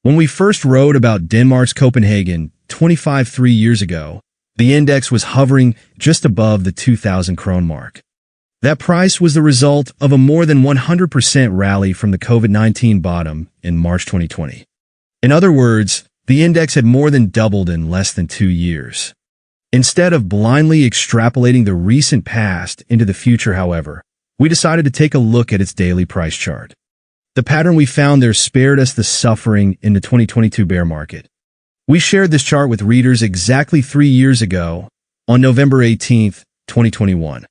When we first wrote about Denmark's Copenhagen 3 years ago, the index was hovering just above the 2,000 krone mark. That price was the result of a more than 100% rally from the COVID-19 bottom in March 2020. In other words, the index had more than doubled in less than 2 years. Instead of blindly extrapolating the recent past into the future, however, we decided to take a look at its daily price chart. The pattern we found there spared us the suffering in the 2022 bear market. We shared this chart with readers exactly 3 years ago, on November 18, 2021.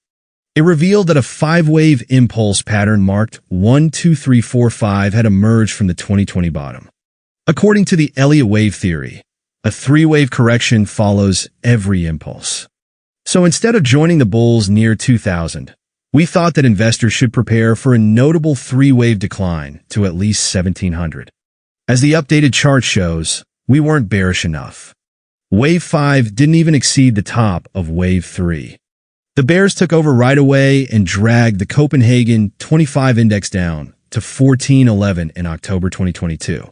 It revealed that a 5-wave impulse pattern marked 1, 2, 3, 4, 5 had emerged from the 2020 bottom. According to the Elliott wave theory, a 3-wave correction follows every impulse. So instead of joining the bulls near 2000, we thought that investors should prepare for a notable 3-wave decline to at least 1700. As the updated chart shows, we weren't bearish enough. Wave 5 didn't even exceed the top of Wave 3. The bears took over right away and dragged the Copenhagen 25 index down to 1411 in October 2022.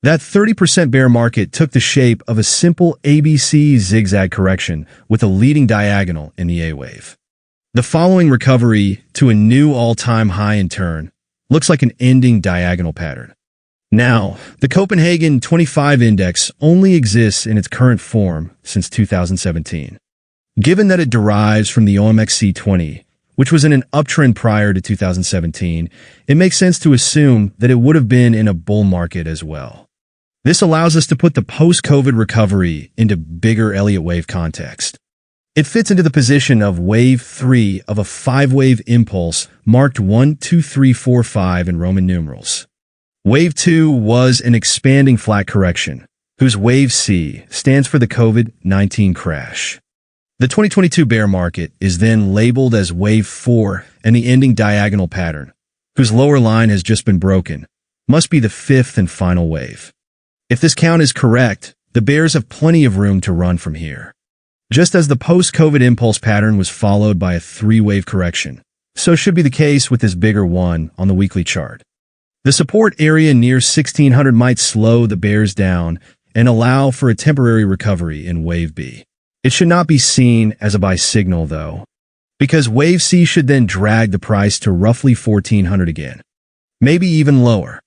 That 30% bear market took the shape of a simple ABC zigzag correction with a leading diagonal in the A wave. The following recovery to a new all-time high in turn looks like an ending diagonal pattern. Now, the Copenhagen 25 index only exists in its current form since 2017. Given that it derives from the OMXC20, which was in an uptrend prior to 2017, it makes sense to assume that it would have been in a bull market as well. This allows us to put the post-COVID recovery into bigger Elliott wave context. It fits into the position of Wave 3 of a 5-wave impulse marked 1, 2, 3, 4, 5 in Roman numerals. Wave 2 was an expanding flat correction, whose Wave C stands for the COVID-19 crash. The 2022 bear market is then labeled as Wave 4, and the ending diagonal pattern, whose lower line has just been broken, must be the 5th and final wave. If this count is correct, the bears have plenty of room to run from here. Just as the post-COVID impulse pattern was followed by a 3-wave correction, so should be the case with this bigger one on the weekly chart. The support area near 1600 might slow the bears down and allow for a temporary recovery in Wave B. It should not be seen as a buy signal, though, because Wave C should then drag the price to roughly 1400 again, maybe even lower.